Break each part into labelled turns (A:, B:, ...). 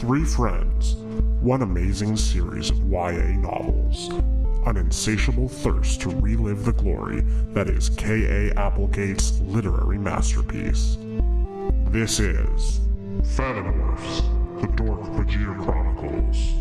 A: Three friends, one amazing series of YA novels, an insatiable thirst to relive the glory that is K.A. Applegate's literary masterpiece. This is Fanimorphs, the Dork-Bajir Chronicles.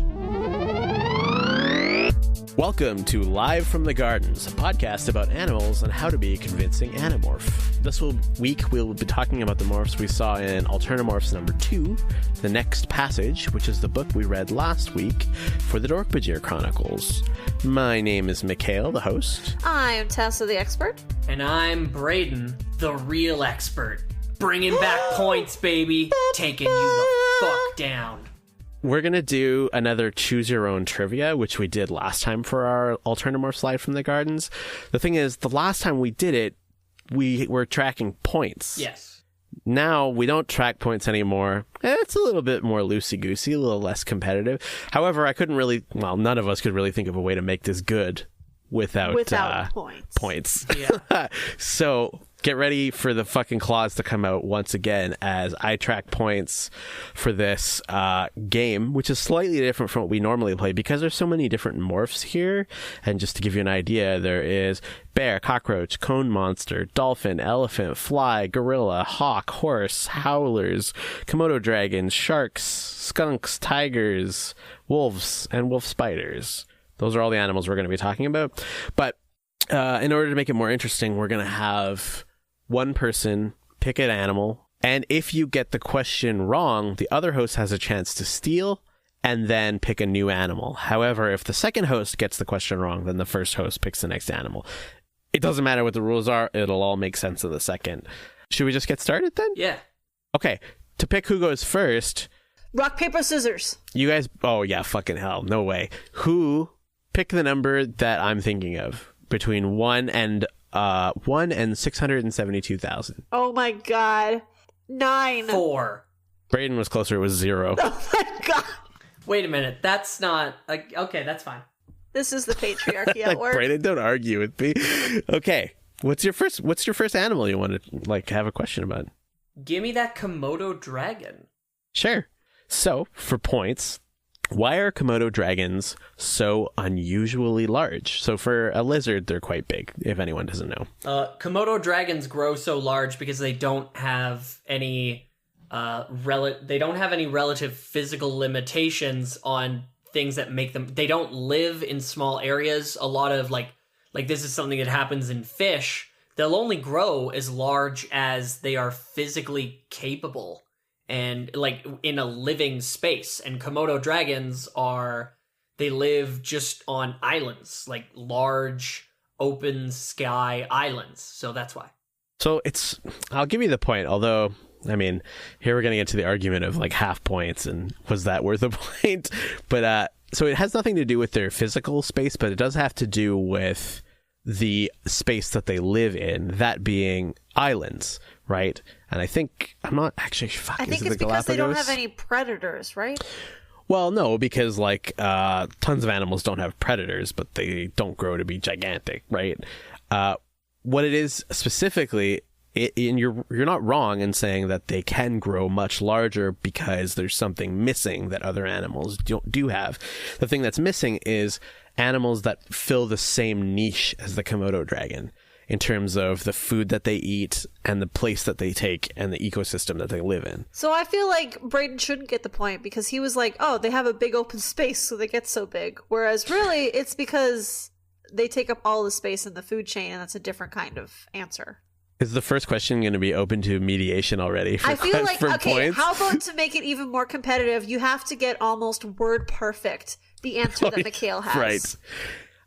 B: Welcome to Live from the Gardens, a podcast about animals and how to be a convincing animorph. This week we'll be talking about the morphs we saw in Alternamorphs number 2, The Next Passage, which is the book we read last week for the Dork-Bajir Chronicles. My name is Mikhail, the host.
C: I'm Tessa, the expert.
D: And I'm Braden, the real expert. Bringing back points, baby. Taking you the fuck down.
B: We're going to do another Choose Your Own trivia, which we did last time for our Alternamorphs Live from the Gardens. The thing is, the last time we did it, we were tracking points.
D: Yes.
B: Now we don't track points anymore. It's a little bit more loosey-goosey, a little less competitive. However, none of us could really think of a way to make this good without points.
D: Yeah.
B: So get ready for the fucking claws to come out once again as I track points for this game, which is slightly different from what we normally play because there's so many different morphs here. And just to give you an idea, there is bear, cockroach, cone monster, dolphin, elephant, fly, gorilla, hawk, horse, howlers, komodo dragons, sharks, skunks, tigers, wolves, and wolf spiders. Those are all the animals we're going to be talking about. But in order to make it more interesting, we're going to have one person pick an animal. And if you get the question wrong, the other host has a chance to steal and then pick a new animal. However, if the second host gets the question wrong, then the first host picks the next animal. It doesn't matter what the rules are. It'll all make sense in the second. Should we just get started then?
D: Yeah.
B: Okay. To pick who goes first.
C: Rock, paper, scissors.
B: You guys. Oh, yeah. Fucking hell. No way. Who? Pick the number that I'm thinking of between 1 and 672,000.
C: Oh my god. 9.
D: 4.
B: Braden was closer. It was 0.
C: Oh my god.
D: Wait a minute. That's not... okay, that's fine.
C: This is the patriarchy at work.
B: Braden, don't argue with me. Okay. What's your first animal you want to have a question about?
D: Give me that Komodo dragon.
B: Sure. So, for points, why are Komodo dragons so unusually large? So for a lizard, they're quite big, if anyone doesn't know.
D: Komodo dragons grow so large because they don't have any relative physical limitations on things that make them... They don't live in small areas. A lot of, like this is something that happens in fish. They'll only grow as large as they are physically capable and in a living space. And Komodo dragons they live just on islands, like large open sky islands. So that's why. So
B: I'll give you the point, although, I mean, here we're going to get to the argument of half points and was that worth a point? But, so it has nothing to do with their physical space, but it does have to do with the space that they live in, that being islands, right? And I think I'm not actually.
C: I think it's because they don't have any predators, right?
B: Well, no, because tons of animals don't have predators, but they don't grow to be gigantic, right? What it is specifically, and you're not wrong in saying that they can grow much larger because there's something missing that other animals do have. The thing that's missing is animals that fill the same niche as the Komodo dragon in terms of the food that they eat and the place that they take and the ecosystem that they live in.
C: So I feel like Braden shouldn't get the point because he was like, oh, they have a big open space so they get so big. Whereas really it's because they take up all the space in the food chain, and that's a different kind of answer.
B: Is the first question going to be open to mediation already?
C: I feel like, okay,
B: points?
C: How about to make it even more competitive, you have to get almost word perfect the answer that Mikhail has.
B: Right.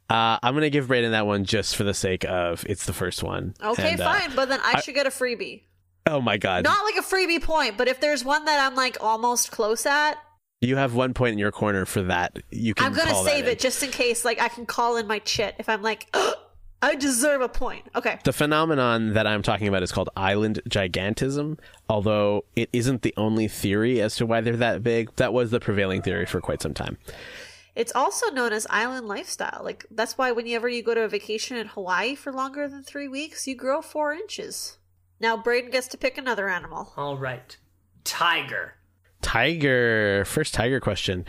B: I'm going to give Braden that one just for the sake of it's the first one.
C: Okay, fine, but then I should get a freebie.
B: Oh my god.
C: Not like a freebie point, but if there's one that I'm almost close at.
B: You have 1 point in your corner for that. I'm
C: going to save it just in case I can call in my chit if I'm I deserve a point. Okay.
B: The phenomenon that I'm talking about is called island gigantism, although it isn't the only theory as to why they're that big. That was the prevailing theory for quite some time.
C: It's also known as island lifestyle. That's why whenever you go to a vacation in Hawaii for longer than 3 weeks, you grow 4 inches. Now Braden gets to pick another animal.
D: All right. Tiger.
B: Tiger. First tiger question.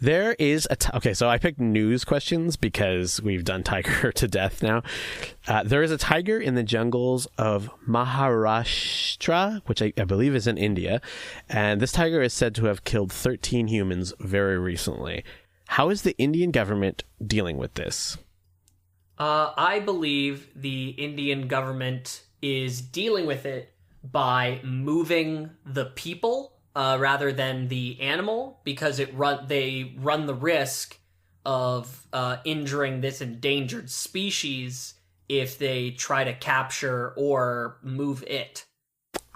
B: There is okay, so I picked news questions because we've done tiger to death now. There is a tiger in the jungles of Maharashtra, which I believe is in India, and this tiger is said to have killed 13 humans very recently. How is the Indian government dealing with this?
D: I believe the Indian government is dealing with it by moving the people rather than the animal, because they run the risk of injuring this endangered species if they try to capture or move it.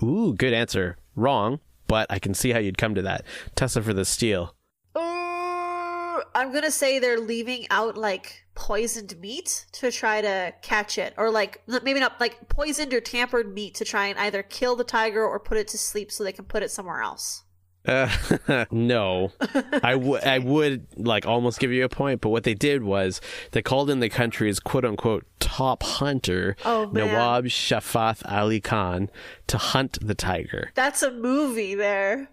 B: Ooh, good answer. Wrong, but I can see how you'd come to that. Tessa for the steal.
C: I'm gonna say they're leaving out like poisoned meat to try to catch it, or like maybe not like poisoned or tampered meat to try and either kill the tiger or put it to sleep so they can put it somewhere else.
B: No, I would like almost give you a point, but what they did was they called in the country's quote unquote top hunter, Nawab Shafath Ali Khan, to hunt the tiger.
C: That's a movie there.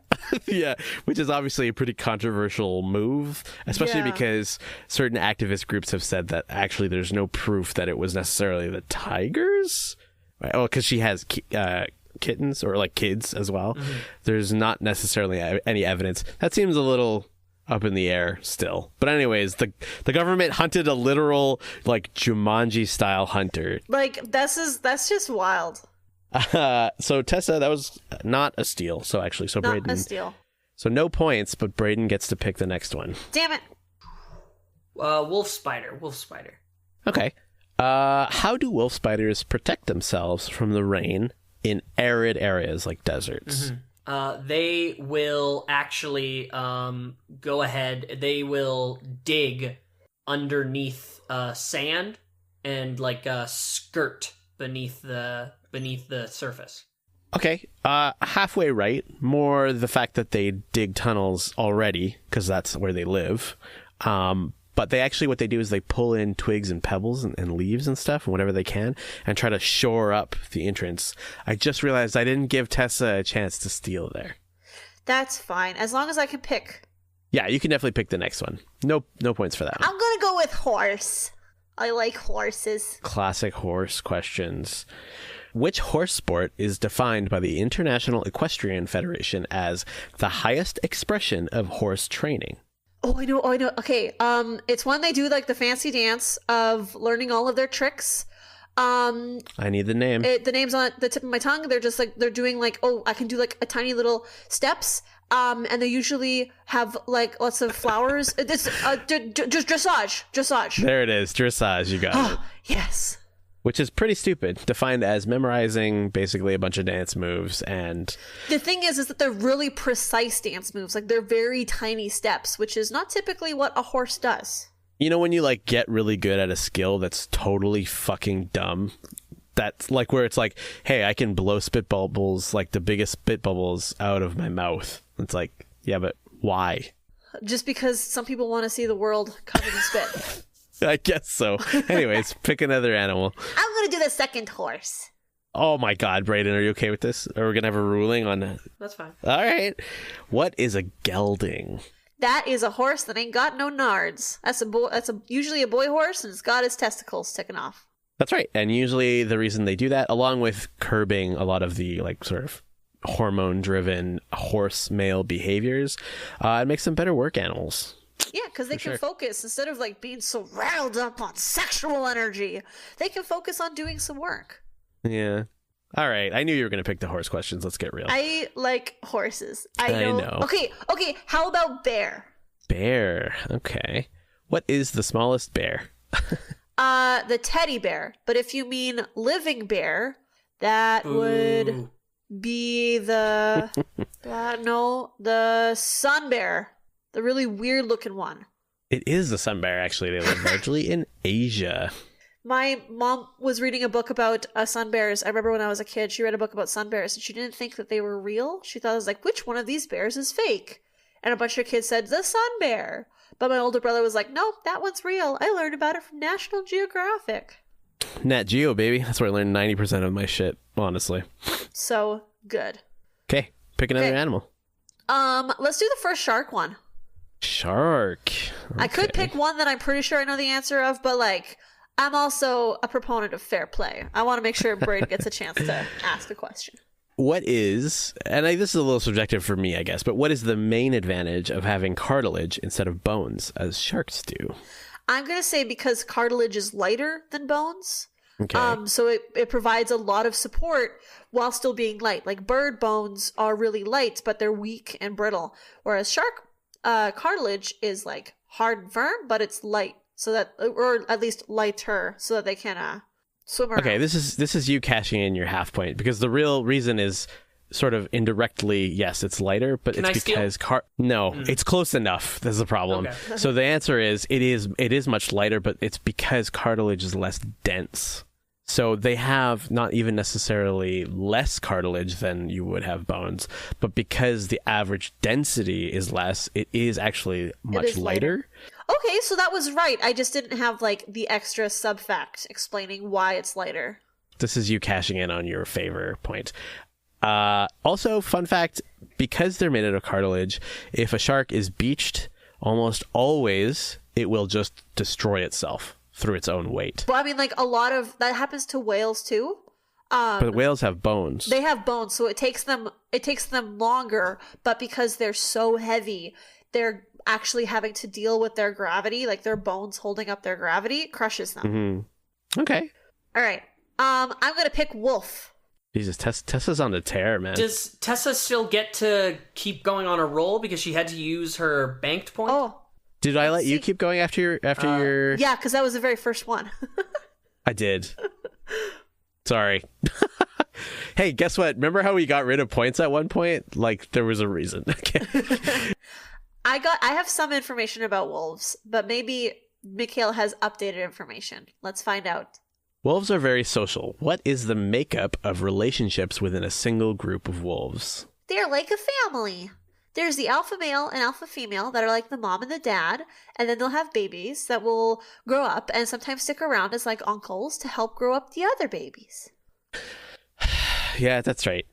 B: Yeah, which is obviously a pretty controversial move, especially because certain activist groups have said that actually there's no proof that it was necessarily the tigers. Right? Oh, because she has kittens or like kids as well. Mm-hmm. There's not necessarily any evidence. That seems a little up in the air still. But anyways, the government hunted a literal like Jumanji style hunter.
C: Like that's just wild.
B: So Tessa, that was not a steal. So not Braden,
C: a steal.
B: So no points, but Braden gets to pick the next one.
C: Damn it.
D: Wolf spider.
B: Okay. How do wolf spiders protect themselves from the rain in arid areas like deserts?
D: Mm-hmm. They will actually go ahead. They will dig underneath sand and like skirt beneath the surface.
B: Okay, halfway right. More the fact that they dig tunnels already, because that's where they live. But they actually, what they do is they pull in twigs and pebbles and leaves and stuff and whatever they can and try to shore up the entrance. I just realized I didn't give Tessa a chance to steal there.
C: That's fine, as long as I can pick.
B: Yeah, you can definitely pick the next one. No points for that one.
C: I'm gonna go with horse. I like horses.
B: Classic horse questions. Which horse sport is defined by the International Equestrian Federation as the highest expression of horse training?
C: Oh, I know. Okay, it's when they do like the fancy dance of learning all of their tricks.
B: I need the name.
C: The name's on the tip of my tongue. They're just like, they're doing like, oh, I can do like a tiny little steps. And they usually have like lots of flowers. It's just dressage.
B: There it is, dressage. You got it.
C: Yes.
B: Which is pretty stupid, defined as memorizing basically a bunch of dance moves. And
C: the thing is that they're really precise dance moves. Like they're very tiny steps, which is not typically what a horse does.
B: You know when you like get really good at a skill that's totally fucking dumb? That's like where it's like, hey, I can blow spit bubbles, like the biggest spit bubbles out of my mouth. It's like, yeah, but why?
C: Just because some people want to see the world covered in spit.
B: I guess so. Anyways, pick another animal.
C: I'm going to do the second horse.
B: Oh my God, Brayden, are you okay with this? Or we're going to have a ruling on that?
D: That's fine.
B: All right. What is a gelding?
C: That is a horse that ain't got no nards. That's usually a boy horse, and it's got his testicles sticking off.
B: That's right. And usually the reason they do that, along with curbing a lot of the like sort of hormone-driven horse male behaviors, it makes them better work animals.
C: Yeah, because they can focus instead of like being so riled up on sexual energy. They can focus on doing some work.
B: Yeah. All right. I knew you were going to pick the horse questions. Let's get real.
C: I like horses. I know. Okay. How about bear?
B: Bear. Okay. What is the smallest bear?
C: The teddy bear. But if you mean living bear, that would be the the sun bear. The really weird looking one.
B: It is the sun bear, actually. They live largely in Asia.
C: My mom was reading a book about sun bears. I remember when I was a kid, she read a book about sun bears, and she didn't think that they were real. She thought it was like, which one of these bears is fake? And a bunch of kids said, the sun bear. But my older brother was like, no, that one's real. I learned about it from National Geographic.
B: Nat Geo, baby. That's where I learned 90% of my shit, honestly.
C: So good.
B: Okay, pick another animal.
C: Let's do the first shark one.
B: Shark.
C: I could
B: Okay.
C: pick one that I'm pretty sure I know the answer of, but like, I'm also a proponent of fair play. I want to make sure Braden gets a chance to ask a question.
B: What is, this is a little subjective for me, I guess, but what is the main advantage of having cartilage instead of bones, as sharks do?
C: I'm going to say because cartilage is lighter than bones.
B: Okay.
C: So it provides a lot of support while still being light. Like bird bones are really light, but they're weak and brittle. Whereas shark cartilage is like hard and firm, but it's light. So that, or at least lighter, so that they can swim around.
B: Okay, this is you cashing in your half point, because the real reason is sort of indirectly, yes, it's lighter, but
D: Can
B: it's
D: I
B: because it's close enough. That's the problem.
D: Okay.
B: So the answer is it is much lighter, but it's because cartilage is less dense. So they have not even necessarily less cartilage than you would have bones, but because the average density is less, it is actually much lighter.
C: Okay, so that was right. I just didn't have like the extra sub fact explaining why it's lighter.
B: This is you cashing in on your favor point. Also, fun fact, because they're made out of cartilage, if a shark is beached, almost always it will just destroy itself through its own weight.
C: Well, I mean, like a lot of that happens to whales too.
B: But whales have bones.
C: They have bones, so it takes them longer, but because they're so heavy, they're actually having to deal with their gravity, like their bones holding up their gravity crushes them.
B: Mm-hmm. Okay.
C: All right. I'm going to pick wolf.
B: Jesus, Tessa's on the tear, man.
D: Does Tessa still get to keep going on a roll because she had to use her banked point?
C: Oh.
B: Did I let you keep going after your...
C: Yeah, because that was the very first one.
B: I did. Sorry. Hey, guess what? Remember how we got rid of points at one point? Like, there was a reason. Okay.
C: I have some information about wolves, but maybe Mikhail has updated information. Let's find out.
B: Wolves are very social. What is the makeup of relationships within a single group of wolves?
C: They're like a family. There's the alpha male and alpha female that are like the mom and the dad, and then they'll have babies that will grow up and sometimes stick around as like uncles to help grow up the other babies.
B: Yeah, that's right.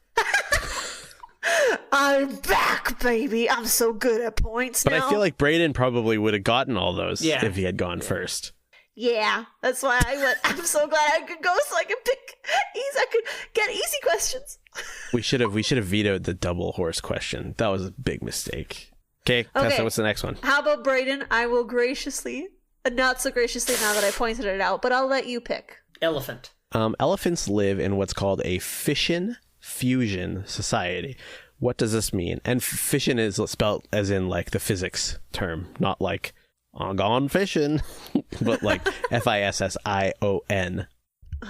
C: I'm back, baby. I'm so good at points
B: But
C: now.
B: I feel like Brayden probably would have gotten all those
D: Yeah.
B: if he had gone first.
C: Yeah, that's why I went. I'm so glad I could go so I could pick easy. I could get easy questions.
B: We should have vetoed the double horse question. That was a big mistake. Okay, Tessa, what's the next one?
C: How about Brayden? I will graciously, not so graciously now that I pointed it out, but I'll let you pick.
D: Elephant.
B: Elephants live in what's called a fission fusion society. What does this mean? And fission is spelled as in like the physics term, not like I'm gone fishing, but like Fission.
C: Oh,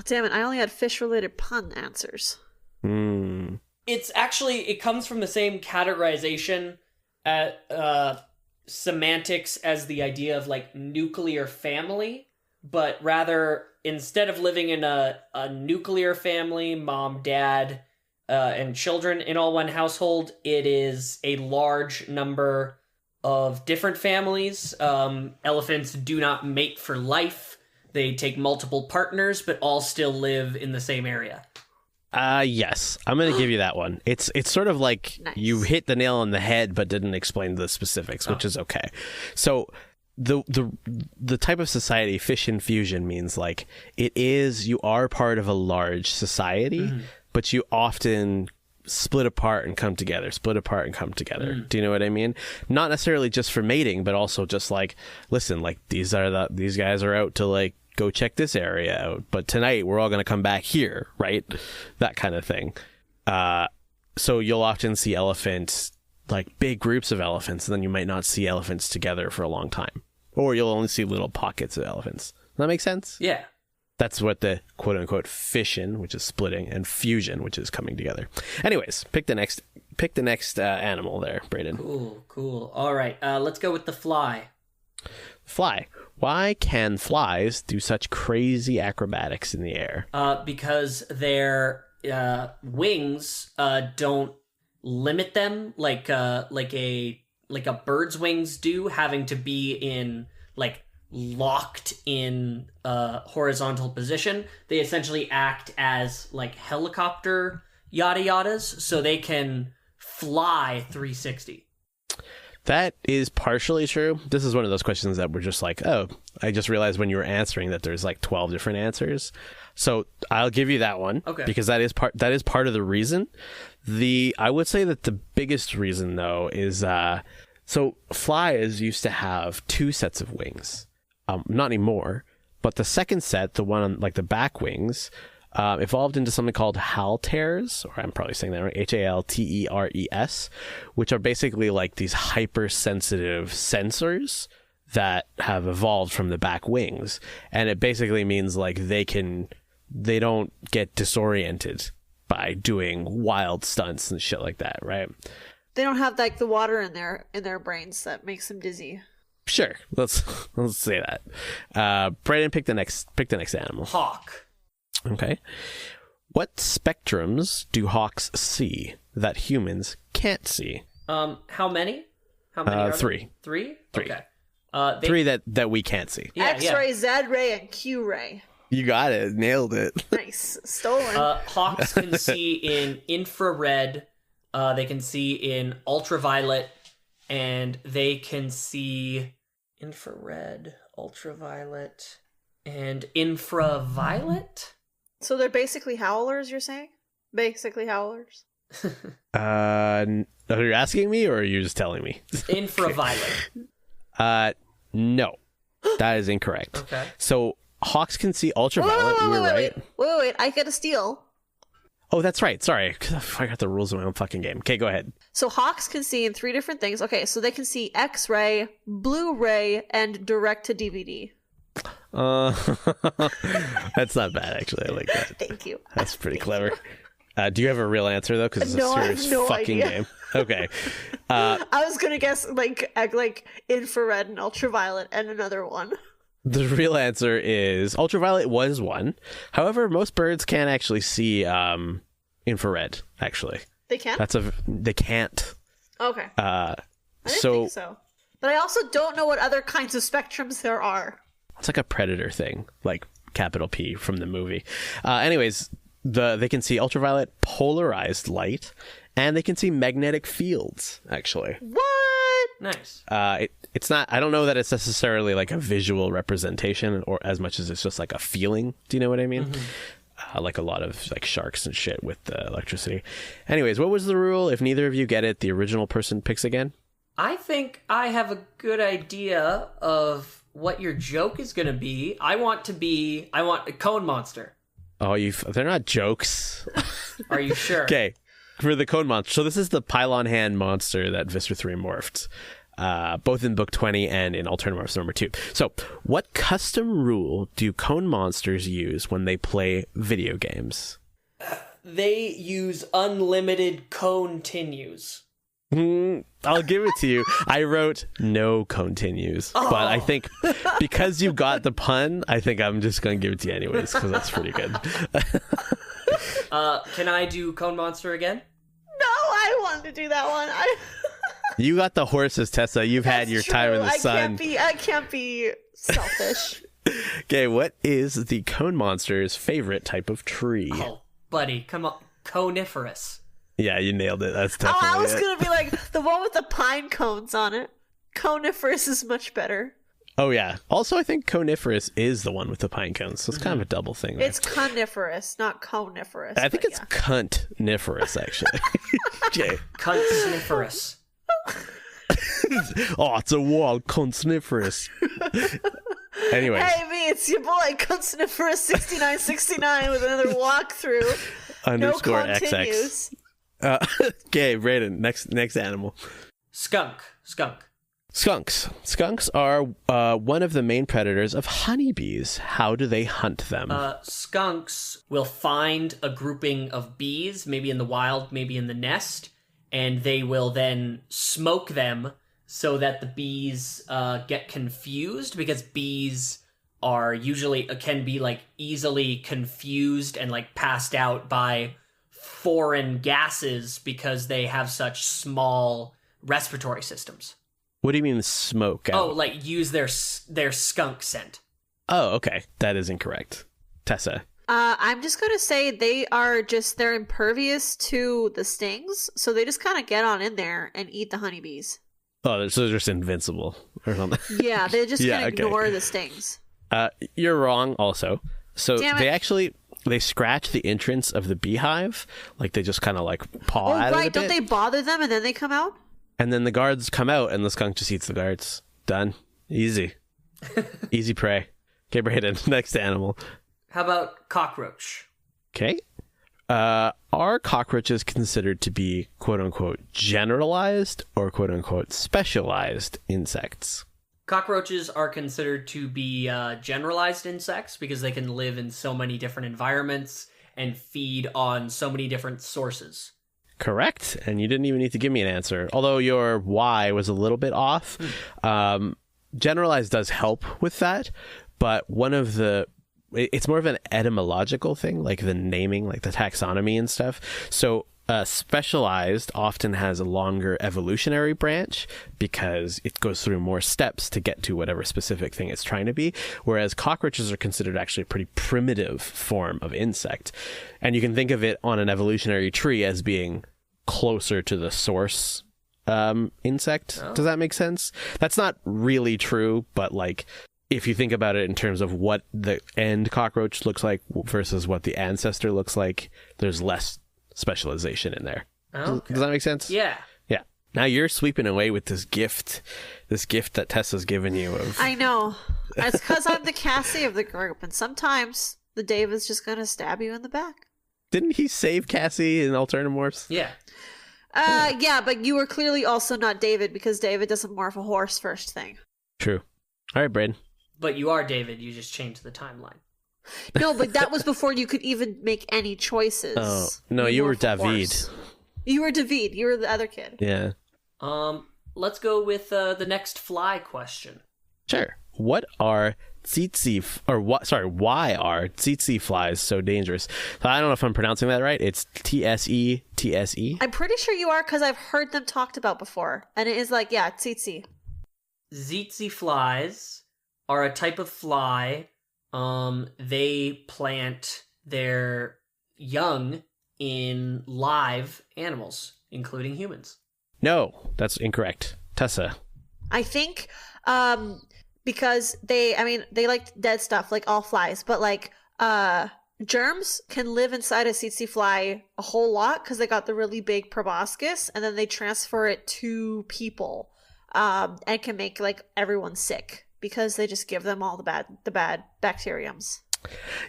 C: damn it. I only had fish-related pun answers.
D: It's actually, it comes from the same categorization semantics as the idea of like nuclear family, but rather instead of living in a nuclear family, mom, dad, and children in all one household, it is a large number of different families. Elephants do not mate for life. They take multiple partners, but all still live in the same area.
B: Yes, I'm going to give you that one. It's sort of like
C: Nice.
B: You hit the nail on the head, but didn't explain the specifics, which is okay. So the type of society, fission fusion, means like you are part of a large society, but you often split apart and come together. Do you know what I mean? Not necessarily just for mating, but also just like, listen, like these guys are out to like go check this area out, but tonight we're all going to come back here, right? That kind of thing. So you'll often see elephants, like big groups of elephants, and then you might not see elephants together for a long time, or you'll only see little pockets of elephants. Does that make sense?
D: Yeah.
B: That's what the quote-unquote fission, which is splitting, and fusion, which is coming together. Anyways, pick the next animal there, Brayden.
D: Cool. All right, let's go with the fly.
B: Fly. Why can flies do such crazy acrobatics in the air?
D: Because their wings don't limit them like a bird's wings do, having to be in like locked in horizontal position. They essentially act as like helicopter yada yadas, so they can fly 360.
B: That is partially true. This is one of those questions that were just like, oh, I just realized when you were answering that there's like 12 different answers. So I'll give you that one.
D: Okay.
B: Because that is part of the reason. I would say that the biggest reason though is so flies used to have 2 sets of wings. Not anymore, but the second set, the one on like the back wings, evolved into something called Howlers, or I'm probably saying that right, Halteres, which are basically like these hypersensitive sensors that have evolved from the back wings. And it basically means like they don't get disoriented by doing wild stunts and shit like that, right?
C: They don't have like the water in their brains that makes them dizzy.
B: Sure, let's say that. Brayden, pick the next animal.
D: Hawk.
B: Okay. What spectrums do hawks see that humans can't see?
D: How many? How many? Are
B: 3.
D: there? 3?
B: 3.
D: Okay.
B: 3 that we can't see.
D: Yeah,
C: X-ray, Z-ray, and Q-ray.
B: You got it. Nailed it.
C: Nice. Stolen.
D: Hawks can see in infrared. They can see in ultraviolet, and they can see infrared, ultraviolet, and infraviolet.
C: So they're basically howlers, you're saying? Basically howlers?
B: Are you asking me or are you just telling me?
D: Infraviolet.
B: No. That is incorrect.
D: Okay.
B: So hawks can see ultraviolet. You were right.
C: Wait. I get a steal.
B: Oh, that's right. Sorry. I forgot the rules of my own fucking game. Okay, go ahead.
C: So hawks can see in 3 different things. Okay, so they can see X-ray, Blu-ray, and direct-to-DVD.
B: That's not bad, actually. I like that.
C: Thank you.
B: That's pretty clever. Do you have a real answer, though? Because it's
C: No,
B: a
C: I have
B: serious
C: no
B: fucking
C: idea.
B: game. Okay.
C: I was gonna guess like infrared and ultraviolet and another one.
B: The real answer is ultraviolet was one. However, most birds can't actually see infrared, actually.
C: They can?
B: They can't.
C: Okay. I didn't think so. But I also don't know what other kinds of spectrums there are.
B: It's like a predator thing, like capital P from the movie. Anyways, they can see ultraviolet polarized light, and they can see magnetic fields, actually.
C: What?
D: Nice.
B: It's not, I don't know that it's necessarily like a visual representation or as much as it's just like a feeling. Do you know what I mean? Like a lot of like sharks and shit with the electricity. Anyways, what was the rule? If neither of you get it, the original person picks again?
D: I think I have a good idea of what your joke is going to be. I want a cone monster.
B: Oh, they're not jokes.
D: Are you sure?
B: Okay, for the cone monster. So this is the pylon hand monster that Visser 3 morphed. Both in book 20 and in Alternamorphs number 2. So, what custom rule do cone monsters use when they play video games?
D: They use unlimited continues.
B: I'll give it to you. I wrote no continues, but I think because you got the pun, I think I'm just going to give it to you anyways, because that's pretty good.
D: Can I do cone monster again?
C: No, I wanted to do that one.
B: You got the horses, Tessa. You've had your time in the sun.
C: I can't be selfish.
B: Okay, what is the cone monster's favorite type of tree?
D: Oh, buddy, come on. Coniferous.
B: Yeah, you nailed it. That's definitely
C: I was
B: it.
C: going to be like, the one with the pine cones on it. Coniferous is much better.
B: Oh, yeah. Also, I think coniferous is the one with the pine cones, so it's kind of a double thing there.
C: It's coniferous, not coniferous.
B: I think it's cunt-niferous, actually. Okay.
D: Cunt-sniferous.
B: Oh, it's a wild cunt-sniferous. Anyways.
C: Hey, me, it's your boy, Cunt-sniferous 6969 with another walkthrough.
B: Underscore
C: no
B: XX. Okay, Brayden, next animal.
D: Skunk.
B: Skunks. Skunks are one of the main predators of honeybees. How do they hunt them?
D: Skunks will find a grouping of bees, maybe in the wild, maybe in the nest, and they will then smoke them so that the bees get confused, because bees are usually can be like easily confused and like passed out by foreign gases because they have such small respiratory systems.
B: What do you mean smoke out?
D: Oh, like use their skunk scent.
B: Oh, okay. That is incorrect. Tessa.
C: I'm just gonna say they're impervious to the stings, so they just kind of get on in there and eat the honeybees.
B: Oh, so they're just invincible or something.
C: Yeah, they just
B: Yeah,
C: can
B: okay.
C: ignore the stings.
B: You're wrong also. So
C: Damn it.
B: they scratch the entrance of the beehive, like they just kind of like paw
C: Oh,
B: at it a
C: right. Don't
B: bit.
C: they bother them and then they come out?
B: And then the guards come out and the skunk just eats the guards. Done. Easy. Easy prey. Okay, Brayden, next animal.
D: How about cockroach?
B: Okay. Are cockroaches considered to be quote unquote generalized or quote unquote specialized insects?
D: Cockroaches are considered to be generalized insects because they can live in so many different environments and feed on so many different sources.
B: Correct. And you didn't even need to give me an answer. Although your why was a little bit off. Generalized does help with that. But it's more of an etymological thing, like the naming, like the taxonomy and stuff. So specialized often has a longer evolutionary branch because it goes through more steps to get to whatever specific thing it's trying to be, whereas cockroaches are considered actually a pretty primitive form of insect. And you can think of it on an evolutionary tree as being closer to the source insect.
D: Oh.
B: Does that make sense? That's not really true, but like if you think about it in terms of what the end cockroach looks like versus what the ancestor looks like, there's less specialization in there.
D: Okay.
B: Does that make sense?
D: Yeah.
B: Yeah. Now you're sweeping away with this gift that Tessa's given you of
C: I know. It's because I'm the Cassie of the group, and sometimes the Dave is just going to stab you in the back.
B: Didn't he save Cassie in Alternamorphs?
D: Yeah.
C: Yeah, but you were clearly also not David because David doesn't morph a horse first thing.
B: True. All right, Braden.
D: But you are David, you just changed the timeline.
C: No, but that was before you could even make any choices.
B: Oh, no, you were
C: morph a
B: David.
C: horse. You were David. You were the other kid.
B: Yeah.
D: Let's go with the next fly question.
B: Sure. What are why are tsetse flies so dangerous? So I don't know if I'm pronouncing that right. It's TSE.
C: I'm pretty sure you are because I've heard them talked about before. And it is like, yeah, tsetse.
D: Tsetse flies are a type of fly. They plant their young in live animals, including humans.
B: No, that's incorrect. Tessa.
C: I think because they like dead stuff like all flies, but like germs can live inside a tsetse fly a whole lot because they got the really big proboscis and then they transfer it to people and can make like everyone sick because they just give them all the bad bacteriums.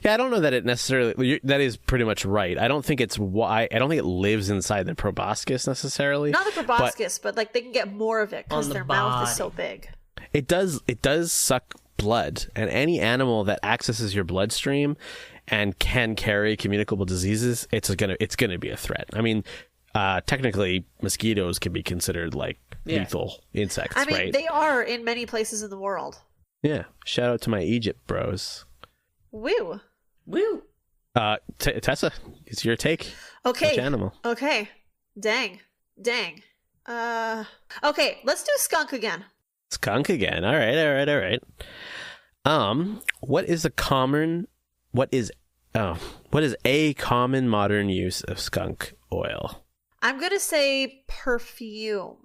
B: Yeah, I don't know that it necessarily. That is pretty much right. I don't think it's why. I don't think it lives inside the proboscis necessarily.
C: Not the proboscis, but like they can get more of it because
D: On the
C: their mouth is
D: body.
C: so big.
B: It does suck blood, and any animal that accesses your bloodstream and can carry communicable diseases, it's gonna be a threat. I mean, technically, mosquitoes can be considered like lethal insects,
C: I mean,
B: right?
C: they are in many places in the world.
B: Yeah. Shout out to my Egypt bros.
C: Woo.
D: Woo!
B: Tessa, it's your take.
C: Okay.
B: Which animal?
C: Okay. Dang. Okay, let's do skunk again.
B: Skunk again. All right. What is a common modern use of skunk oil?
C: I'm gonna say perfume.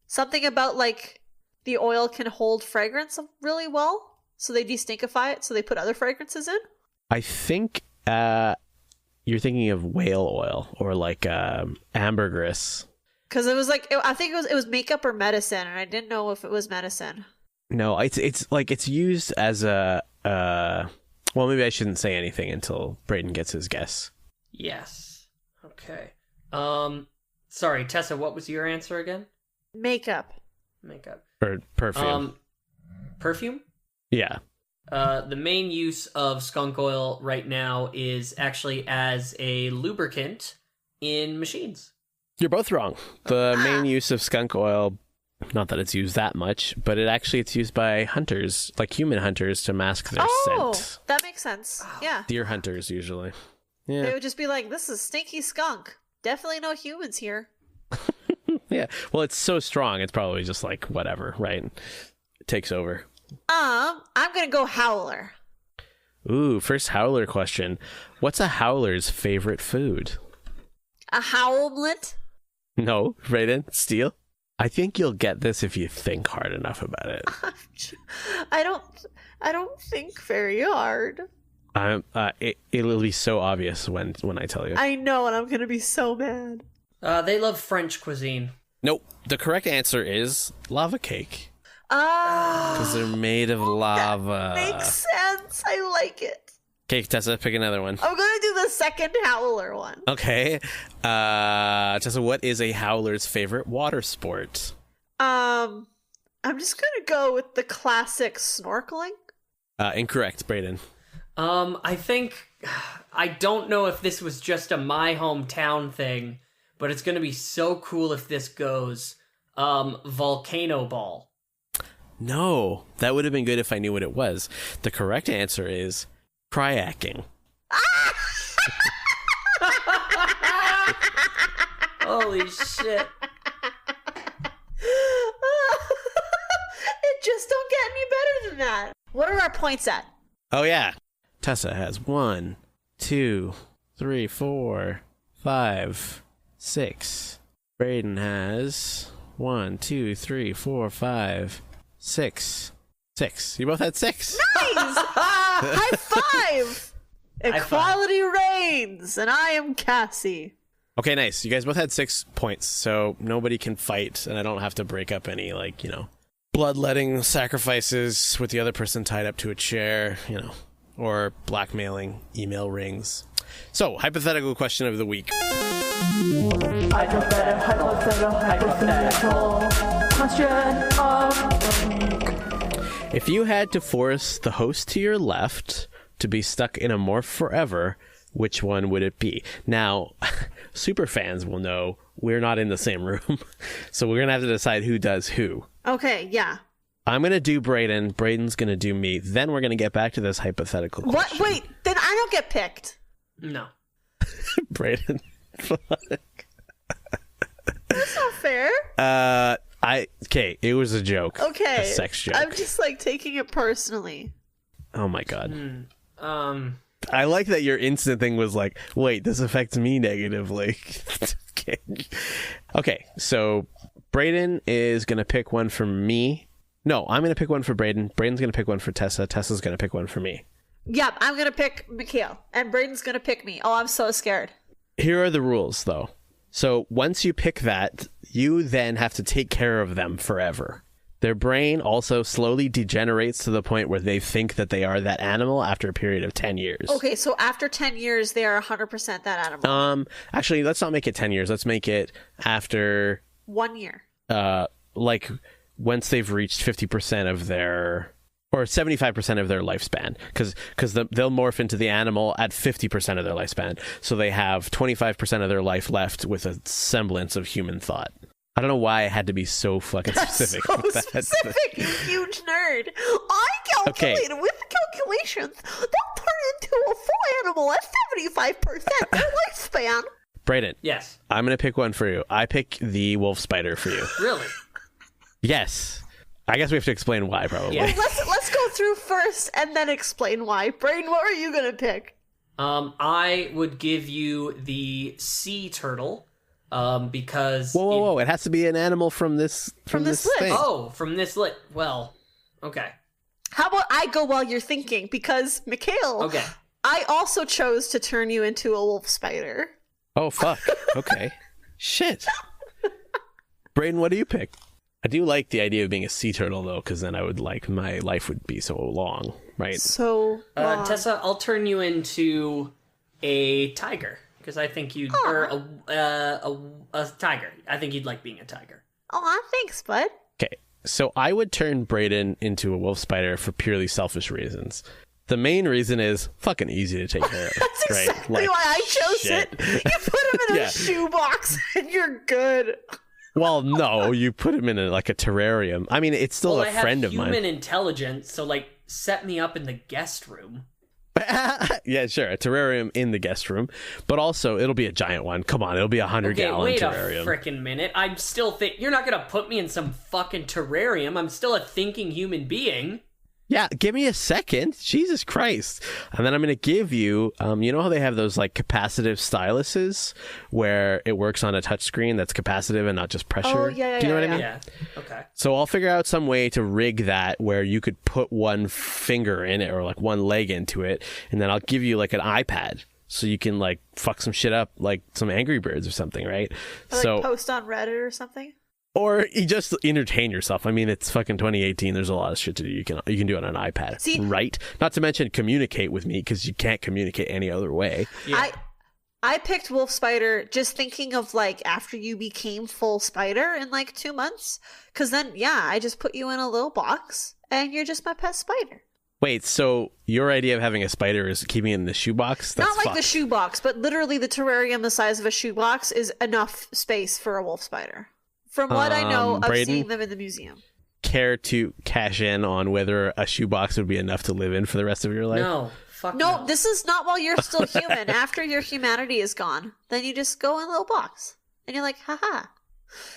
C: Something about like the oil can hold fragrance really well, so they de-stinkify it, so they put other fragrances in.
B: I think you're thinking of whale oil or like ambergris.
C: Because it was like I think it was makeup or medicine, and I didn't know if it was medicine.
B: No, it's like it's used as a well, maybe I shouldn't say anything until Brayden gets his guess.
D: Yes. Okay. Sorry, Tessa, what was your answer again?
C: Makeup.
B: Or perfume.
D: Perfume?
B: Yeah.
D: The main use of skunk oil right now is actually as a lubricant in machines.
B: You're both wrong. The main use of skunk oil, not that it's used that much, but it's used by hunters, like human hunters, to mask their scent.
C: That makes sense. Yeah.
B: Deer hunters, usually.
C: They
B: Yeah.
C: would just be like, this is stinky skunk. Definitely no humans here.
B: Yeah. Well, it's so strong, it's probably just like whatever, right? It takes over.
C: I'm gonna go howler.
B: Ooh, first Howler question. What's a Howler's favorite food?
C: A howlet?
B: No, Brayden, Steele? I think you'll get this if you think hard enough about it.
C: I don't think very hard.
B: It'll be so obvious when I tell you.
C: I know, and I'm gonna be so mad.
D: They love French cuisine.
B: Nope. The correct answer is lava cake.
C: Because
B: they're made of lava.
C: Makes sense. I like it.
B: Okay, Tessa, pick another one.
C: I'm gonna do the second Howler one.
B: Okay. Tessa, what is a Howler's favorite water sport?
C: I'm just gonna go with the classic snorkeling.
B: Incorrect, Brayden.
D: I think, I don't know if this was just a my hometown thing, but it's gonna be so cool if this goes, volcano ball.
B: No, that would have been good if I knew what it was. The correct answer is kayaking.
D: Holy shit.
C: It just don't get any better than that. What are our points at?
B: Oh, yeah. Tessa has 1, 2, 3, 4, 5, 6. Brayden has 1, 2, 3, 4, 5, 6. 6. You both had 6.
C: Nice! High five! Equality reigns, and I am Cassie.
B: Okay, nice. You guys both had 6 points, so nobody can fight, and I don't have to break up any, bloodletting sacrifices with the other person tied up to a chair, or blackmailing email rings. So, hypothetical question of the week.
E: Hypothetical question of the week.
B: If you had to force the host to your left to be stuck in a morph forever, which one would it be? Now, super fans will know we're not in the same room, so we're going to have to decide who does who.
C: Okay, yeah.
B: I'm going to do Brayden. Brayden's going to do me. Then we're going to get back to this hypothetical question.
C: What? Wait, then I don't get picked.
D: No.
B: Brayden.
C: That's not fair.
B: Okay, it was a joke.
C: Okay.
B: A sex joke.
C: I'm just taking it personally.
B: Oh my god.
D: I
B: I like that your instant thing was like, wait, this affects me negatively. Okay, so Brayden is going to pick one for me. No, I'm going to pick one for Brayden. Brayden's going to pick one for Tessa. Tessa's going to pick one for me.
C: Yep, I'm going to pick Mikhail, and Brayden's going to pick me. Oh, I'm so scared.
B: Here are the rules, though. So once you pick that, you then have to take care of them forever. Their brain also slowly degenerates to the point where they think that they are that animal after a period of 10 years.
C: Okay, so after 10 years, they are 100% that animal.
B: Actually, let's not make it 10 years. Let's make it after
C: 1 year.
B: Once they've reached 50% of their, or 75% of their lifespan, because they'll morph into the animal at 50% of their lifespan. So they have 25% of their life left with a semblance of human thought. I don't know why I had to be so fucking specific.
C: So
B: with that.
C: specific, you huge nerd. I calculated with the calculations, they'll turn into a full animal at 75% their lifespan.
B: Brayden.
D: Yes.
B: I'm going to pick one for you. I pick the wolf spider for you.
D: Really?
B: Yes. I guess we have to explain why, probably.
D: Yeah.
C: Let's go through first and then explain why. Brain, what are you going to pick?
D: I would give you the sea turtle. Because
B: whoa! It has to be an animal from this
C: list.
B: thing.
D: Oh, from this lit. Well, okay.
C: How about I go while you're thinking? Because Mikhail,
D: Okay.
C: I also chose to turn you into a wolf spider.
B: Oh fuck! Okay, shit. Brayden, what do you pick? I do like the idea of being a sea turtle though, because then my life would be so long, right?
C: So,
D: Tessa, I'll turn you into a tiger. Because I think you'd, or a tiger. I think you'd like being a tiger.
C: oh, thanks, bud.
B: Okay, so I would turn Brayden into a wolf spider for purely selfish reasons. The main reason is fucking easy to take care of.
C: That's
B: right?
C: exactly why I chose
B: shit.
C: it. You put him in
B: Yeah.
C: a shoebox and you're good.
B: Well, no, you put him in a terrarium. I mean, it's still a friend of mine.
D: I have human intelligence, so set me up in the guest room.
B: Yeah, sure, a terrarium in the guest room, but also it'll be a giant one. Come on, it'll be 100-gallon
D: wait
B: terrarium.
D: a frickin' minute. I'm still you're not gonna put me in some fucking terrarium. I'm still a thinking human being.
B: Yeah, give me a second. Jesus Christ. And then I'm going to give you, you know how they have those like capacitive styluses where it works on a touchscreen that's capacitive and not just pressure?
C: Oh, yeah,
B: Do you know
C: yeah,
B: what I mean?
D: Yeah. Okay.
B: So I'll figure out some way to rig that where you could put one finger in it or like one leg into it. And then I'll give you like an iPad so you can like fuck some shit up like some Angry Birds or something, right?
C: Or, like, post on Reddit or something.
B: Or you just entertain yourself. I mean, it's fucking 2018. There's a lot of shit to do. You can do it on an iPad,
C: See,
B: right? Not to mention communicate with me because you can't communicate any other way.
D: Yeah.
C: I picked Wolf Spider just thinking of like after you became full spider in like 2 months, because then I just put you in a little box and you're just my pet spider.
B: Wait, so your idea of having a spider is keeping it in the shoebox? That's
C: Not like
B: fucked.
C: the shoebox, but literally the terrarium the size of a shoebox is enough space for a wolf spider. From what I know of
B: Braden?
C: seeing them in the museum.
B: Care to cash in on whether a shoebox would be enough to live in for the rest of your life?
D: No. Fuck
C: No, this is not while you're still human. After your humanity is gone, then you just go in a little box. And you're like, haha.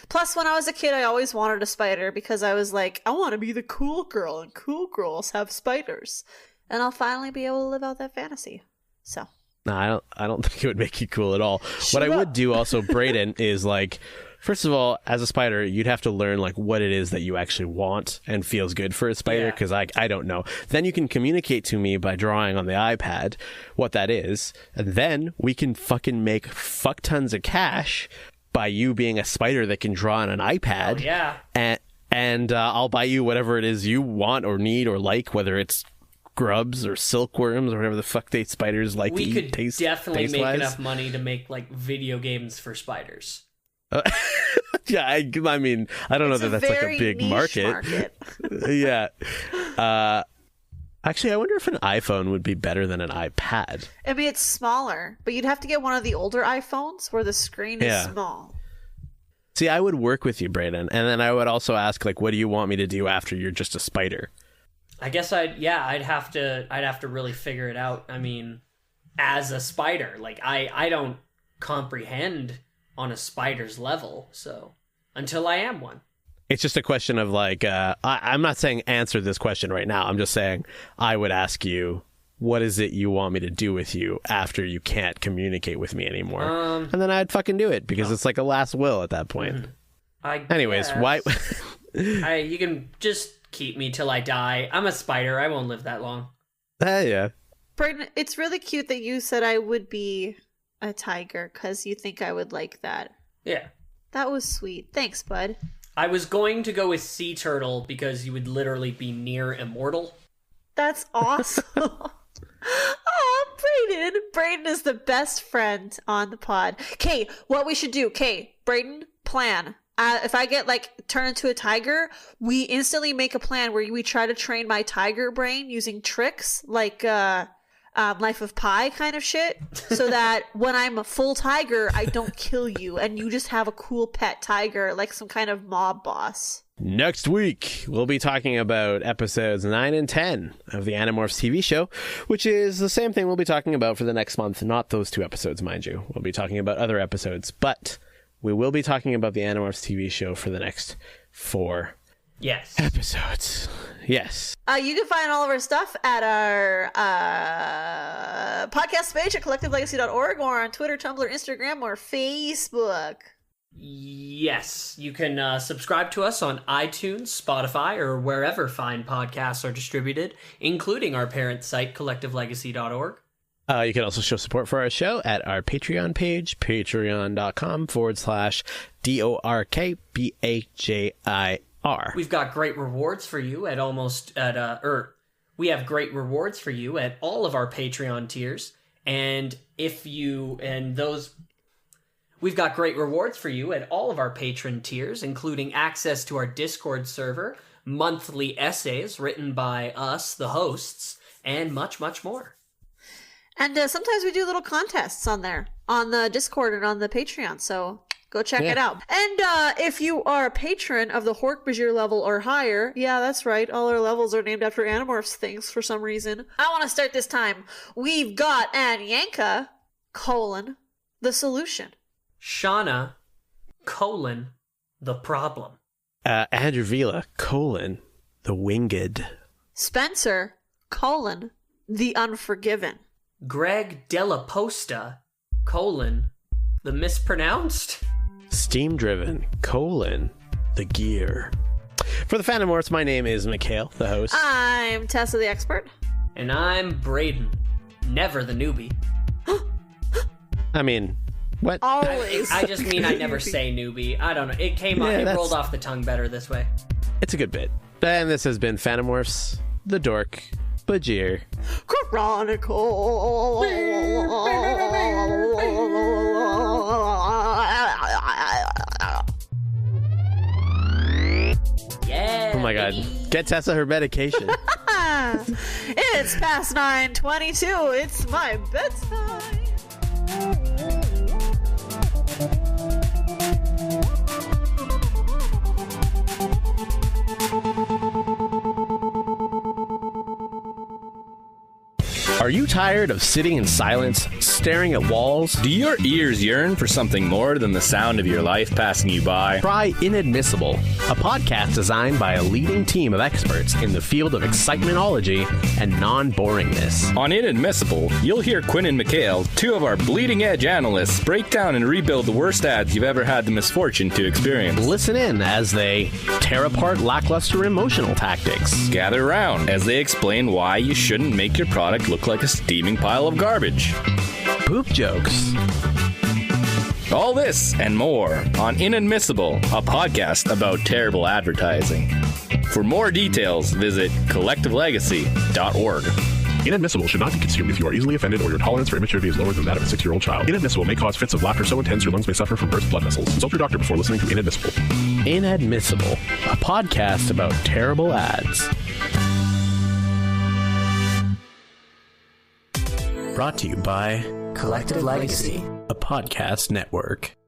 C: Plus, when I was a kid, I always wanted a spider because I was like, I want to be the cool girl, and cool girls have spiders. And I'll finally be able to live out that fantasy. So.
B: No, I don't think it would make you cool at all. What I would do also, Braden, is like, first of all, as a spider, you'd have to learn like what it is that you actually want and feels good for a spider, because I don't know. Then you can communicate to me by drawing on the iPad what that is, and then we can fucking make fuck tons of cash by you being a spider that can draw on an iPad.
D: Oh, yeah.
B: And I'll buy you whatever it is you want or need or like, whether it's grubs or silkworms or whatever the fuck spiders like to
D: We
B: eat.
D: could definitely make
B: taste-wise.
D: enough money to make like video games for spiders.
B: Yeah, I mean, I don't know that that's like a big
C: niche
B: market. Yeah. Actually, I wonder if an iPhone would be better than an iPad.
C: I mean, it's smaller, but you'd have to get one of the older iPhones where the screen is
B: Yeah.
C: small.
B: See, I would work with you, Brayden, and then I would also ask, like, what do you want me to do after you're just a spider?
D: I guess I'd have to really figure it out. I mean, as a spider, like I don't comprehend on a spider's level, so until I am one.
B: It's just a question of like, I'm not saying answer this question right now. I'm just saying I would ask you, what is it you want me to do with you after you can't communicate with me anymore? And then I'd fucking do it because it's like a last will at that point. Anyways,
D: guess.
B: why?
D: You can just keep me till I die. I'm a spider. I won't live that long.
B: Yeah.
C: Brayden, it's really cute that you said I would be a tiger because you think I would like that.
D: Yeah.
C: That was sweet. Thanks, bud.
D: I was going to go with sea turtle because you would literally be near immortal.
C: That's awesome. Oh, Brayden. Brayden is the best friend on the pod. Okay, what we should do. Okay, Brayden, plan. If I get turned into a tiger, we instantly make a plan where we try to train my tiger brain using tricks like Life of Pi kind of shit, so that when I'm a full tiger, I don't kill you and you just have a cool pet tiger like some kind of mob boss.
B: Next week, we'll be talking about episodes 9 and 10 of the Animorphs TV show, which is the same thing we'll be talking about for the next month. Not those 2 episodes, mind you. We'll be talking about other episodes, but we will be talking about the Animorphs TV show for the next 4 episodes. Yes.
C: You can find all of our stuff at our podcast page at collectivelegacy.org or on Twitter, Tumblr, Instagram, or Facebook.
D: Yes, you can subscribe to us on iTunes, Spotify, or wherever fine podcasts are distributed, including our parent site, collectivelegacy.org.
B: You can also show support for our show at our Patreon page, patreon.com/DORKBAJIR.
D: We've got great rewards for you we have great rewards for you at all of our Patreon tiers. We've got great rewards for you at all of our patron tiers, including access to our Discord server, monthly essays written by us, the hosts, and much, much more.
C: And sometimes we do little contests on there, on the Discord and on the Patreon, so go check it out. And if you are a patron of the Dork-Bajir level or higher, yeah, that's right, all our levels are named after Animorphs things for some reason. I want to start this time. We've got Anyanka, the solution.
D: Shauna, the problem.
B: Andrew Vila, the winged.
C: Spencer, the Unforgiven.
D: Greg Della Posta, the mispronounced.
B: Steam Driven, the gear. For the Fanimorphs, my name is Mikhail, the host.
C: I'm Tessa the expert.
D: And I'm Braden, never the newbie.
B: I mean, what?
C: Always.
D: I just mean I never say newbie. I don't know. It came on. It rolled off the tongue better this way.
B: It's a good bit. And this has been Fanimorphs, the Dork-Bajir
C: Chronicle.
D: Yeah.
B: Oh my god. Get Tessa her medication.
C: It's past 9:22. It's my bedtime.
B: Are you tired of sitting in silence, staring at walls?
F: Do your ears yearn for something more than the sound of your life passing you by?
B: Try Inadmissible, a podcast designed by a leading team of experts in the field of excitementology and non-boringness.
F: On Inadmissible, you'll hear Quinn and Mikhail, two of our bleeding-edge analysts, break down and rebuild the worst ads you've ever had the misfortune to experience.
B: Listen in as they tear apart lackluster emotional tactics.
F: Gather round as they explain why you shouldn't make your product look like a steaming pile of garbage.
B: Poop jokes.
F: All this and more on Inadmissible, a podcast about terrible advertising. For more details, visit collectivelegacy.org.
A: Inadmissible should not be consumed if you are easily offended or your tolerance for immaturity is lower than that of a 6-year-old child. Inadmissible may cause fits of laughter so intense your lungs may suffer from burst blood vessels. Consult your doctor before listening to Inadmissible.
B: Inadmissible, a podcast about terrible ads. Brought to you by
E: Collective Legacy.
B: a podcast network.